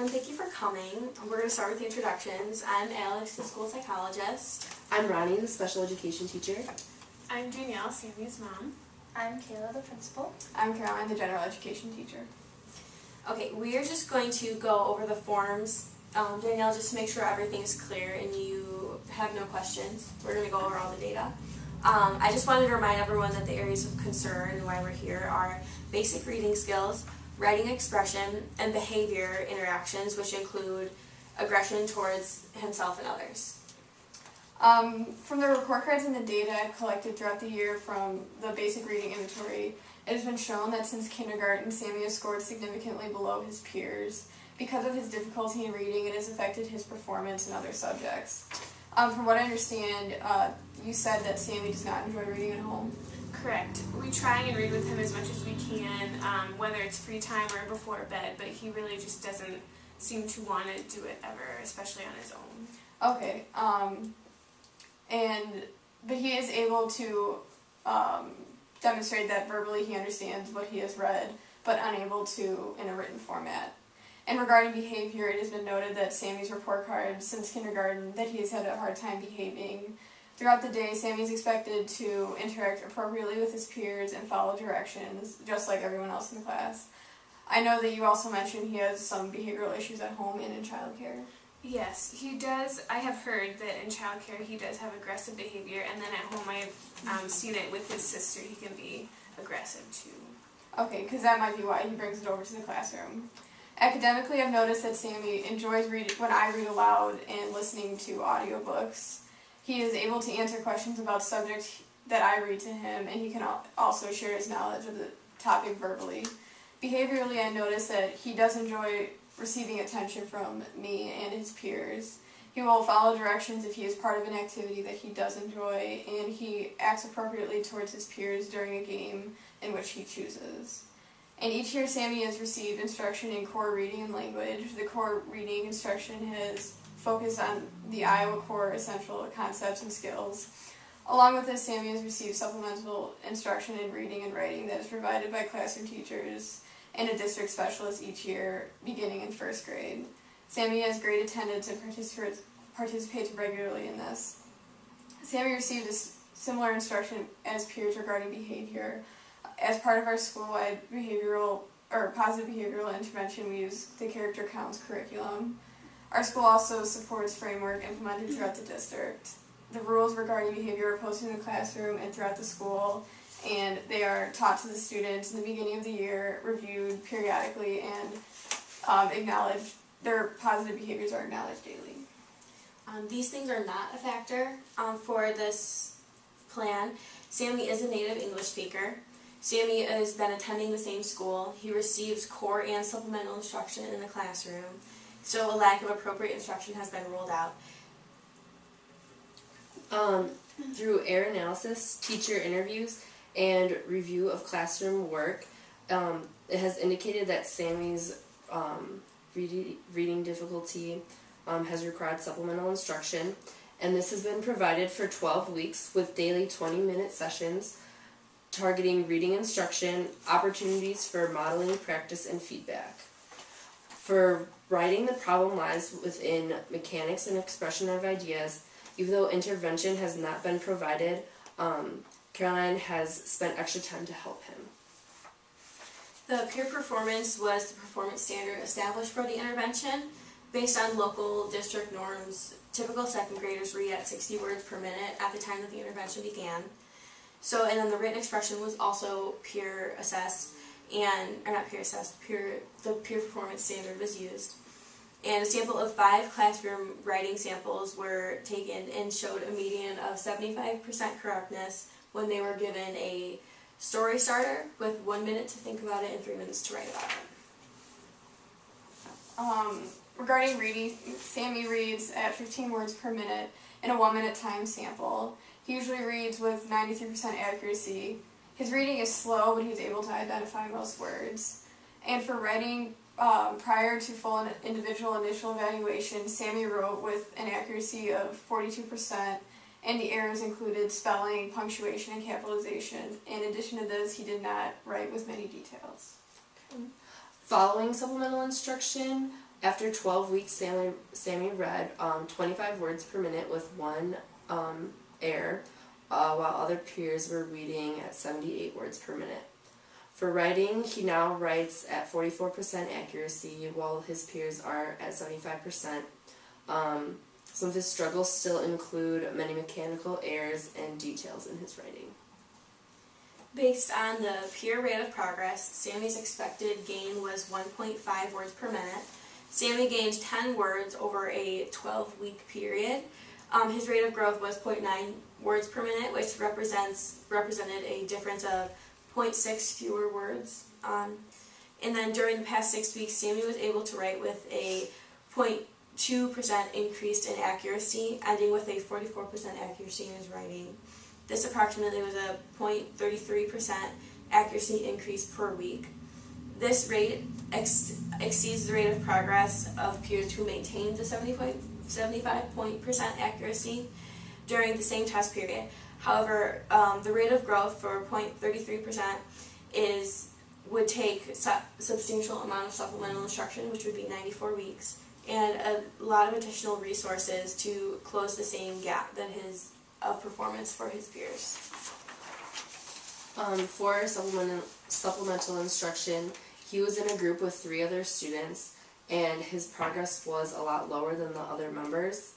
everyone. Thank you for coming. We're going to start with the introductions. I'm Alex, the school psychologist. I'm Ronnie, the special education teacher. I'm Danielle, Sammy's mom. I'm Kayla, the principal. I'm Caroline, the general education teacher. Okay, we are just going to go over the forms. Danielle, just to make sure everything is clear and you have no questions. We're going to go over all the data. I just wanted to remind everyone that the areas of concern and why we're here are basic reading skills, writing expression, and behavior interactions, which include aggression towards himself and others. From the report cards and the data collected throughout the year from the basic reading inventory, it has been shown that since kindergarten, Sammy has scored significantly below his peers. Because of his difficulty in reading, it has affected his performance in other subjects. From what I understand, you said that Sammy does not enjoy reading at home. Correct. We try and read with him as much as we can, whether it's free time or before bed, but he really just doesn't seem to want to do it ever, especially on his own. Okay, but he is able to demonstrate that verbally he understands what he has read, but unable to in a written format. And regarding behavior, it has been noted that Sammy's report card since kindergarten that he has had a hard time behaving. Throughout the day, Sammy is expected to interact appropriately with his peers and follow directions, just like everyone else in the class. I know that you also mentioned he has some behavioral issues at home and in childcare. Yes, he does. I have heard that in childcare he does have aggressive behavior, and then at home I've seen it with his sister. He can be aggressive too. Okay, because that might be why he brings it over to the classroom. Academically, I've noticed that Sammy enjoys reading when I read aloud and listening to audiobooks. He is able to answer questions about subjects that I read to him, and he can also share his knowledge of the topic verbally. Behaviorally, I notice that he does enjoy receiving attention from me and his peers. He will follow directions if he is part of an activity that he does enjoy, and he acts appropriately towards his peers during a game in which he chooses. And each year, Sammy has received instruction in core reading and language. The core reading instruction has focused on the Iowa core essential concepts and skills. Along with this, Sammy has received supplemental instruction in reading and writing that is provided by classroom teachers and a district specialist each year, beginning in first grade. Sammy has great attendance and participates regularly in this. Sammy received similar instruction as peers regarding behavior. As part of our school-wide positive behavioral intervention, we use the Character Counts curriculum. Our school also supports framework implemented throughout the district. The rules regarding behavior are posted in the classroom and throughout the school, and they are taught to the students in the beginning of the year, reviewed periodically, and acknowledged. Their positive behaviors are acknowledged daily. These things are not a factor for this plan. Sammy is a native English speaker. Sammy has been attending the same school. He receives core and supplemental instruction in the classroom, so a lack of appropriate instruction has been ruled out. Through error analysis, teacher interviews, and review of classroom work, it has indicated that Sammy's reading difficulty has required supplemental instruction, and this has been provided for 12 weeks with daily 20-minute sessions targeting reading instruction, opportunities for modeling, practice, and feedback. For writing, the problem lies within mechanics and expression of ideas. Even though intervention has not been provided, Caroline has spent extra time to help him. The peer performance was the performance standard established for the intervention. Based on local district norms, typical second graders read at 60 words per minute at the time that the intervention began. And then the written expression was also peer assessed, the peer performance standard was used. And a sample of 5 classroom writing samples were taken and showed a median of 75% correctness when they were given a story starter with 1 minute to think about it and 3 minutes to write about it. Regarding reading, Sammy reads at 15 words per minute in a 1-minute time sample. He usually reads with 93% accuracy. His reading is slow, but he's able to identify most words. And for writing, prior to full individual initial evaluation, Sammy wrote with an accuracy of 42%, and the errors included spelling, punctuation, and capitalization. In addition to this, he did not write with many details. Following supplemental instruction, After 12 weeks, Sammy read 25 words per minute with one error, while other peers were reading at 78 words per minute. For writing, he now writes at 44% accuracy, while his peers are at 75%. Some of his struggles still include many mechanical errors and details in his writing. Based on the peer rate of progress, Sammy's expected gain was 1.5 words per minute. Sammy gained 10 words over a 12-week period. His rate of growth was 0.9 words per minute, which represented a difference of 0.6 fewer words. And then during the past 6 weeks, Sammy was able to write with a 0.2% increase in accuracy, ending with a 44% accuracy in his writing. This approximately was a 0.33% accuracy increase per week. This rate exceeds the rate of progress of peers who maintained the 75% accuracy during the same test period. However, the rate of growth for 0.33% would take substantial amount of supplemental instruction, which would be 94 weeks, and a lot of additional resources to close the same gap that of performance for his peers. For supplemental instruction, he was in a group with 3 other students, and his progress was a lot lower than the other members.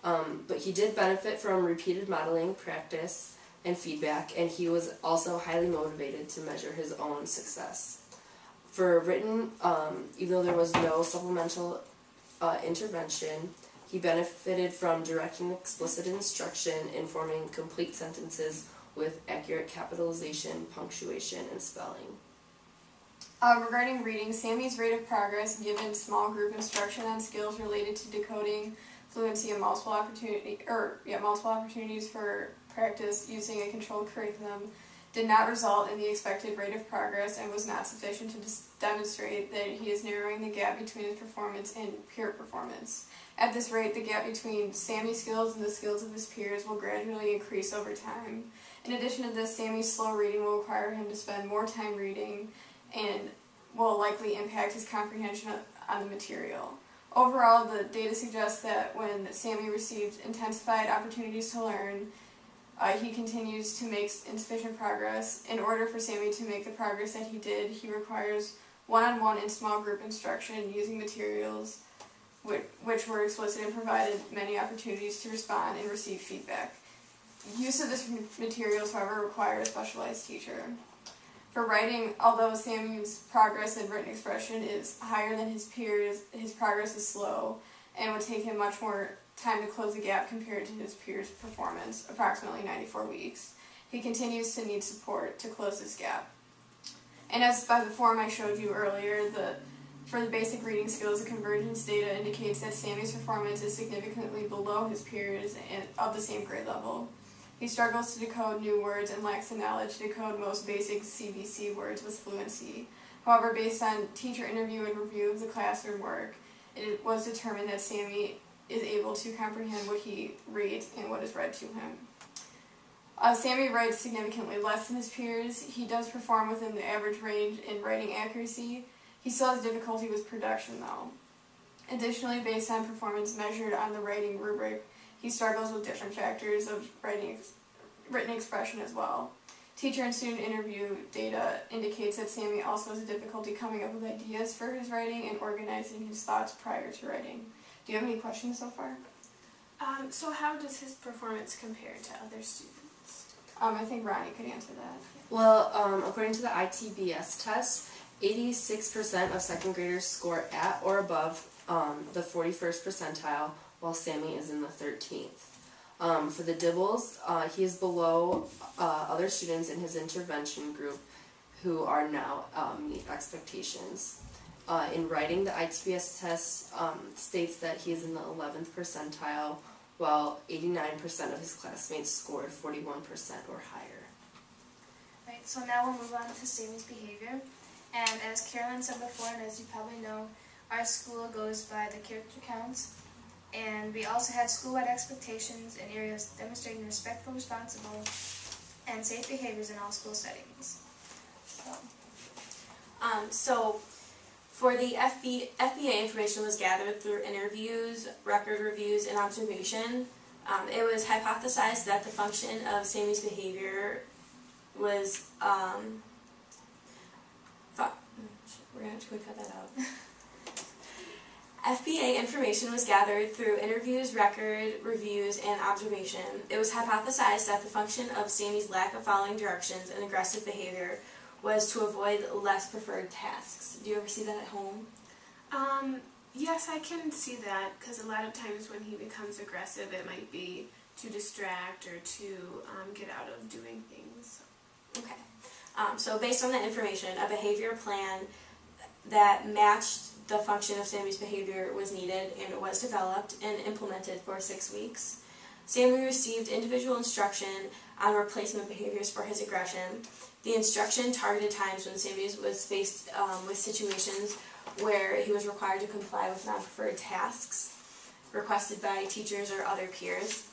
But he did benefit from repeated modeling, practice, and feedback, and he was also highly motivated to measure his own success. For written, even though there was no supplemental intervention, he benefited from direct and explicit instruction in forming complete sentences with accurate capitalization, punctuation, and spelling. Regarding reading, Sammy's rate of progress given small group instruction on skills related to decoding, fluency, and multiple opportunities for practice using a controlled curriculum did not result in the expected rate of progress and was not sufficient to demonstrate that he is narrowing the gap between his performance and peer performance. At this rate, the gap between Sammy's skills and the skills of his peers will gradually increase over time. In addition to this, Sammy's slow reading will require him to spend more time reading and will likely impact his comprehension on the material. Overall, the data suggests that when Sammy received intensified opportunities to learn, he continues to make insufficient progress. In order for Sammy to make the progress that he did, he requires one-on-one and small group instruction using materials which were explicit and provided many opportunities to respond and receive feedback. Use of this materials, however, requires a specialized teacher. For writing, although Sammy's progress in written expression is higher than his peers, his progress is slow and would take him much more time to close the gap compared to his peers' performance, approximately 94 weeks. He continues to need support to close this gap. And as by the form I showed you earlier, for the basic reading skills, the convergence data indicates that Sammy's performance is significantly below his peers of the same grade level. He struggles to decode new words and lacks the knowledge to decode most basic CBC words with fluency. However, based on teacher interview and review of the classroom work, it was determined that Sammy is able to comprehend what he reads and what is read to him. Sammy writes significantly less than his peers. He does perform within the average range in writing accuracy. He still has difficulty with production, though. Additionally, based on performance measured on the writing rubric, he struggles with different factors of written expression as well. Teacher and student interview data indicates that Sammy also has a difficulty coming up with ideas for his writing and organizing his thoughts prior to writing. Do you have any questions so far? So how does his performance compare to other students? I think Ronnie could answer that. Well, according to the ITBS test, 86% of second graders score at or above the 41st percentile, while Sammy is in the 13th. For the Dibbles, he is below other students in his intervention group who are now meet expectations. In writing, the ITBS test states that he is in the 11th percentile, while 89% of his classmates scored 41% or higher. Right, so now we'll move on to Sammy's behavior. And as Carolyn said before, and as you probably know, our school goes by the character counts. And we also had school-wide expectations in areas demonstrating respectful, responsible, and safe behaviors in all school settings. So For the FBA, information was gathered through interviews, record reviews, and observation. It was hypothesized that the function of Sammy's behavior was, we're going to have to cut that out. FBA information was gathered through interviews, record reviews, and observation. It was hypothesized that the function of Sammy's lack of following directions and aggressive behavior was to avoid less preferred tasks. Do you ever see that at home? Yes, I can see that, because a lot of times when he becomes aggressive, it might be to distract or to get out of doing things. Okay. So based on that information, a behavior plan that matched the function of Sammy's behavior was needed, and it was developed and implemented for 6 weeks. Sammy received individual instruction on replacement behaviors for his aggression. The instruction targeted times when Sammy was faced with situations where he was required to comply with non-preferred tasks requested by teachers or other peers.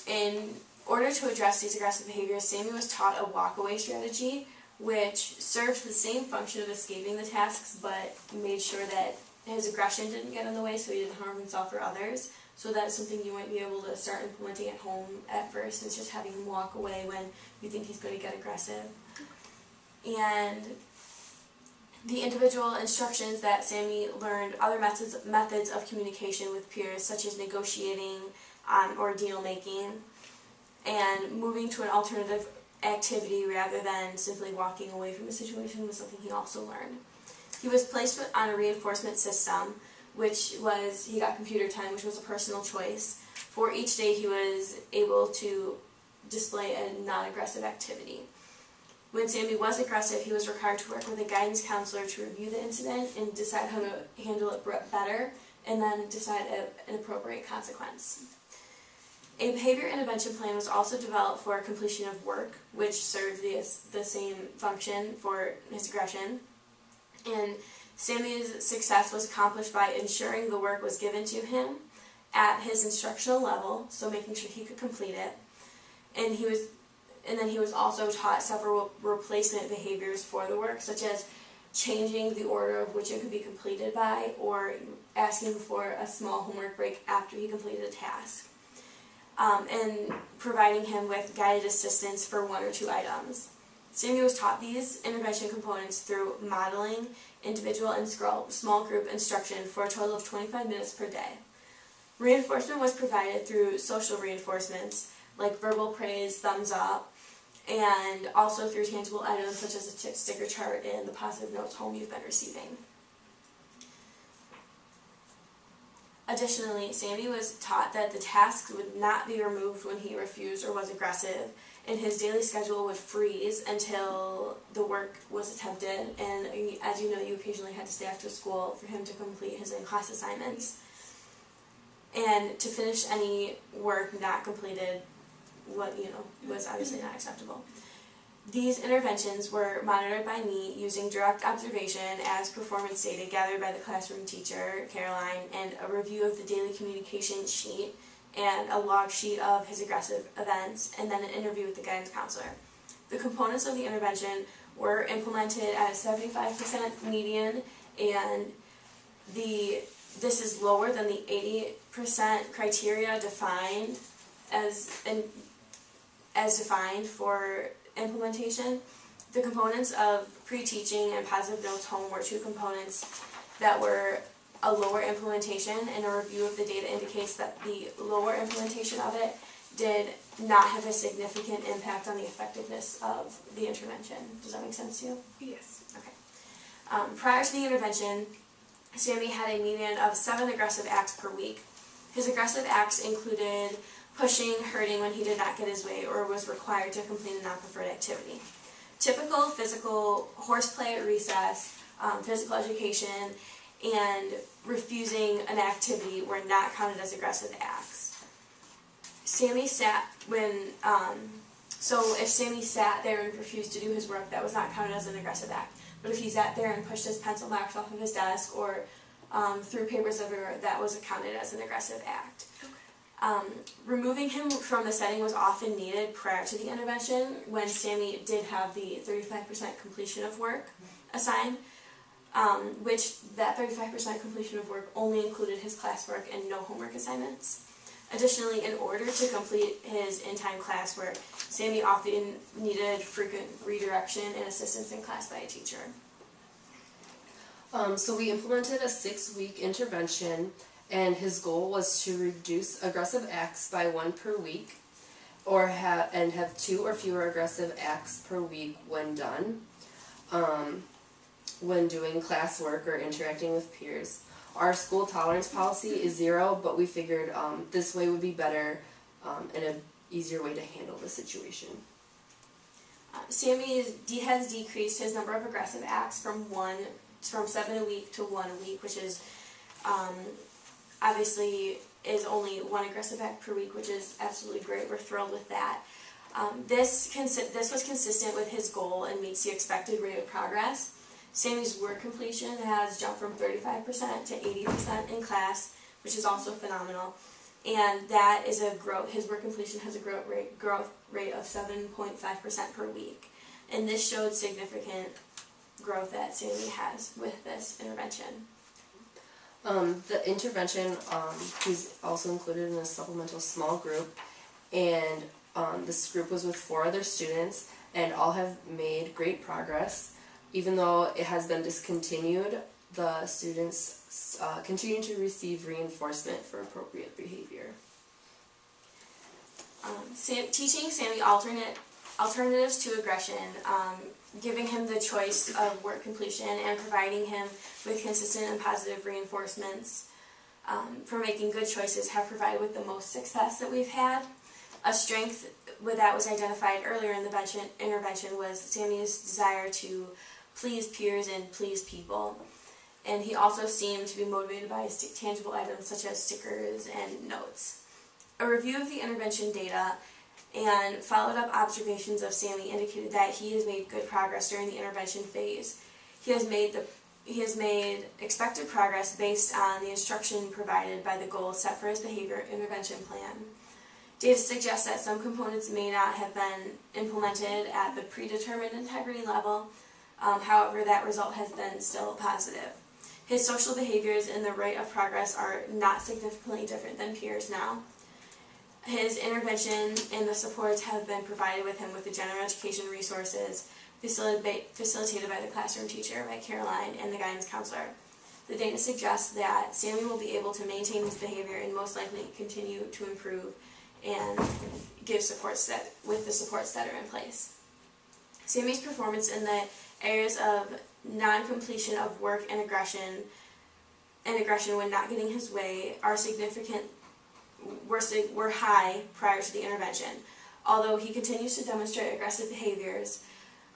In order to address these aggressive behaviors, Sammy was taught a walk-away strategy, which served the same function of escaping the tasks, but made sure that his aggression didn't get in the way so he didn't harm himself or others. So that's something you might be able to start implementing at home at first, is just having him walk away when you think he's going to get aggressive. And the individual instructions that Sammy learned, other methods of communication with peers, such as negotiating or deal making, and moving to an alternative activity rather than simply walking away from a situation, was something he also learned. He was placed on a reinforcement system, which was, he got computer time, which was a personal choice. For each day he was able to display a non-aggressive activity. When Sammy was aggressive, he was required to work with a guidance counselor to review the incident and decide how to handle it better, and then decide an appropriate consequence. A behavior intervention plan was also developed for completion of work, which served the same function for his aggression. And Sammy's success was accomplished by ensuring the work was given to him at his instructional level, so making sure he could complete it. And then he was also taught several replacement behaviors for the work, such as changing the order of which it could be completed by, or asking for a small homework break after he completed a task. And providing him with guided assistance for 1 or 2 items. Sammy was taught these intervention components through modeling, individual and small group instruction for a total of 25 minutes per day. Reinforcement was provided through social reinforcements, like verbal praise, thumbs up, and also through tangible items such as a sticker chart and the positive notes home you've been receiving. Additionally, Sammy was taught that the tasks would not be removed when he refused or was aggressive, and his daily schedule would freeze until the work was attempted, and as you know, you occasionally had to stay after school for him to complete his in-class assignments. And to finish any work not completed, was obviously not acceptable. These interventions were monitored by me using direct observation as performance data gathered by the classroom teacher, Caroline, and a review of the daily communication sheet and a log sheet of his aggressive events, and then an interview with the guidance counselor. The components of the intervention were implemented at a 75% median, and this is lower than the 80% criteria defined as defined for implementation. The components of pre-teaching and positive notes home were 2 components that were a lower implementation, and a review of the data indicates that the lower implementation of it did not have a significant impact on the effectiveness of the intervention. Does that make sense to you? Yes. Okay. Prior to the intervention, Sammy had a median of 7 aggressive acts per week. His aggressive acts included pushing, hurting when he did not get his way or was required to complete a non-preferred activity. Typical physical horseplay at recess, physical education, and refusing an activity were not counted as aggressive acts. Sammy sat so if Sammy sat there and refused to do his work, that was not counted as an aggressive act. But if he sat there and pushed his pencil box off of his desk or threw papers everywhere, that was counted as an aggressive act. Removing him from the setting was often needed prior to the intervention when Sammy did have the 35% completion of work assigned. which that 35% completion of work only included his classwork and no homework assignments. Additionally, in order to complete his in-time classwork, Sammy often needed frequent redirection and assistance in class by a teacher. So we implemented a 6-week intervention, and his goal was to reduce aggressive acts by 1 per week, or have 2 or fewer aggressive acts per week when done, when doing classwork or interacting with peers. Our school tolerance policy is 0, but we figured this way would be better and an easier way to handle the situation. Sammy has decreased his number of aggressive acts from 7 a week to 1 a week, which is obviously is only 1 aggressive act per week, which is absolutely great. We're thrilled with that. This was consistent with his goal and meets the expected rate of progress. Sammy's work completion has jumped from 35% to 80% in class, which is also phenomenal. And that is a growth. His work completion has a growth rate of 7.5% per week. And this showed significant growth that Sammy has with this intervention. The intervention is also included in a supplemental small group, and this group was with 4 other students, and all have made great progress. Even though it has been discontinued, the students continue to receive reinforcement for appropriate behavior. Teaching Sammy alternatives to aggression, giving him the choice of work completion, and providing him with consistent and positive reinforcements for making good choices have provided with the most success that we've had. A strength that was identified earlier in the intervention was Sammy's desire to please peers and please people. And he also seemed to be motivated by tangible items such as stickers and notes. A review of the intervention data and followed-up observations of Sammy indicated that he has made good progress during the intervention phase. He has made expected progress based on the instruction provided by the goals set for his behavior intervention plan. Data suggests that some components may not have been implemented at the predetermined integrity level. However, that result has been still positive. His social behaviors and the rate of progress are not significantly different than peers now. His intervention and the supports have been provided with him with the general education resources facilitated by the classroom teacher, by Caroline, and the guidance counselor. The data suggests that Sammy will be able to maintain his behavior and most likely continue to improve and give supports with the supports that are in place. Sammy's performance in the areas of non-completion of work and aggression when not getting his way are significant, were high prior to the intervention. Although he continues to demonstrate aggressive behaviors,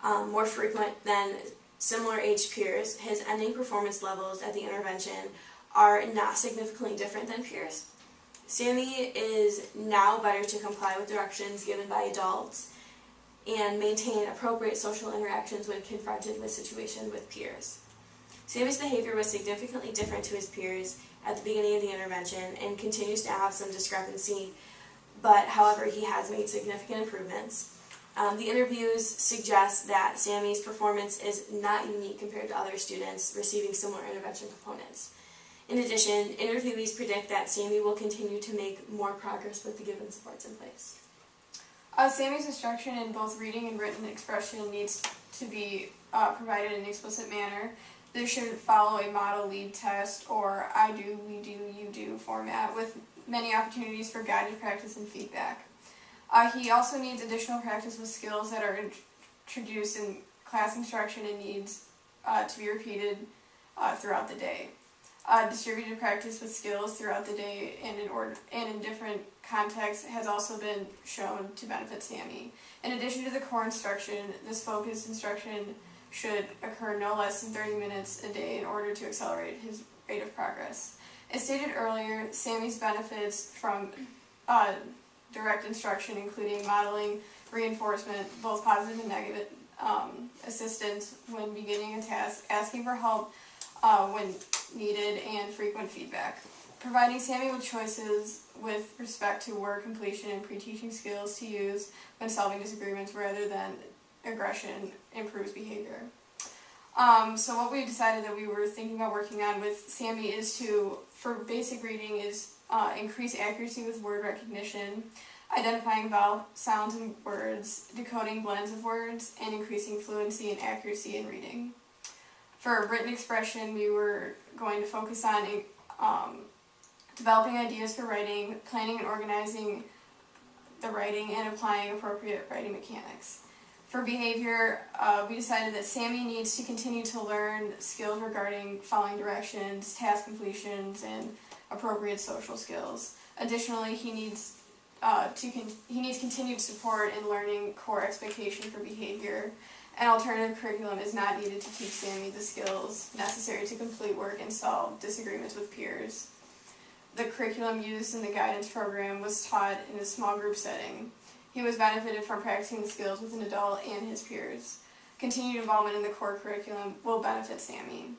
more frequent than similar age peers, his ending performance levels at the intervention are not significantly different than peers. Sammy is now better to comply with directions given by adults and maintain appropriate social interactions when confronted with situations with peers. Sammy's behavior was significantly different to his peers at the beginning of the intervention and continues to have some discrepancy, but however he has made significant improvements. The interviews suggest that Sammy's performance is not unique compared to other students receiving similar intervention components. In addition, interviewees predict that Sammy will continue to make more progress with the given supports in place. Sammy's instruction in both reading and written expression needs to be provided in an explicit manner. This should follow a model lead test or I do, we do, you do format with many opportunities for guided practice and feedback. He also needs additional practice with skills that are introduced in class instruction and needs to be repeated throughout the day. Distributed practice with skills throughout the day and in different contexts has also been shown to benefit Sammy. In addition to the core instruction, this focused instruction should occur no less than 30 minutes a day in order to accelerate his rate of progress. As stated earlier, Sammy's benefits from direct instruction, including modeling, reinforcement, both positive and negative, assistance when beginning a task, asking for help when needed, and frequent feedback. Providing Sammy with choices with respect to work completion and pre-teaching skills to use when solving disagreements rather than aggression improves behavior. So what we decided that we were thinking about working on with Sammy is to, for basic reading, is increase accuracy with word recognition, identifying vowel sounds in words, decoding blends of words, and increasing fluency and accuracy in reading. For written expression, we were going to focus on developing ideas for writing, planning and organizing the writing, and applying appropriate writing mechanics. For behavior, we decided that Sammy needs to continue to learn skills regarding following directions, task completions, and appropriate social skills. Additionally, he needs continued support in learning core expectation for behavior. An alternative curriculum is not needed to teach Sammy the skills necessary to complete work and solve disagreements with peers. The curriculum used in the guidance program was taught in a small group setting. He was benefited from practicing the skills with an adult and his peers. Continued involvement in the core curriculum will benefit Sammy.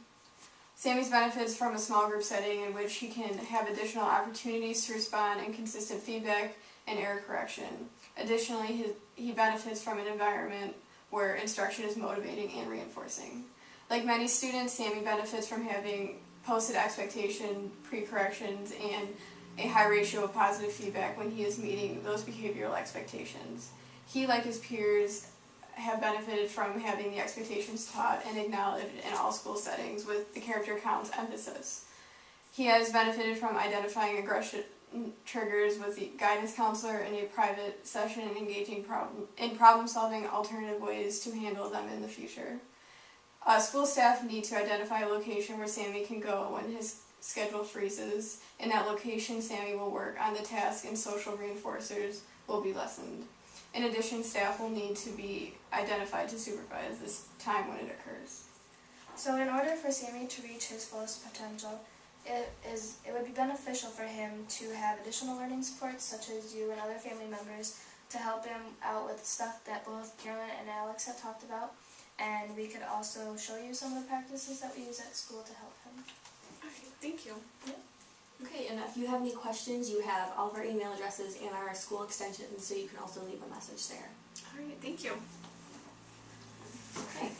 Sammy's benefits from a small group setting in which he can have additional opportunities to respond and consistent feedback and error correction. Additionally, he benefits from an environment where instruction is motivating and reinforcing. Like many students, Sammy benefits from having posted expectation, pre-corrections, and a high ratio of positive feedback when he is meeting those behavioral expectations. He, like his peers, have benefited from having the expectations taught and acknowledged in all school settings with the character counts emphasis. He has benefited from identifying aggression triggers with the guidance counselor in a private session and engaging in problem-solving alternative ways to handle them in the future. School staff need to identify a location where Sammy can go when his schedule freezes. In that location, Sammy will work on the task and social reinforcers will be lessened. In addition, staff will need to be identified to supervise this time when it occurs. So in order for Sammy to reach his fullest potential, it would be beneficial for him to have additional learning supports such as you and other family members to help him out with stuff that both Carolyn and Alex have talked about, and we could also show you some of the practices that we use at school to help him. Okay, thank you. Okay, and if you have any questions, you have all of our email addresses and our school extensions, so you can also leave a message there. All right, thank you. Okay.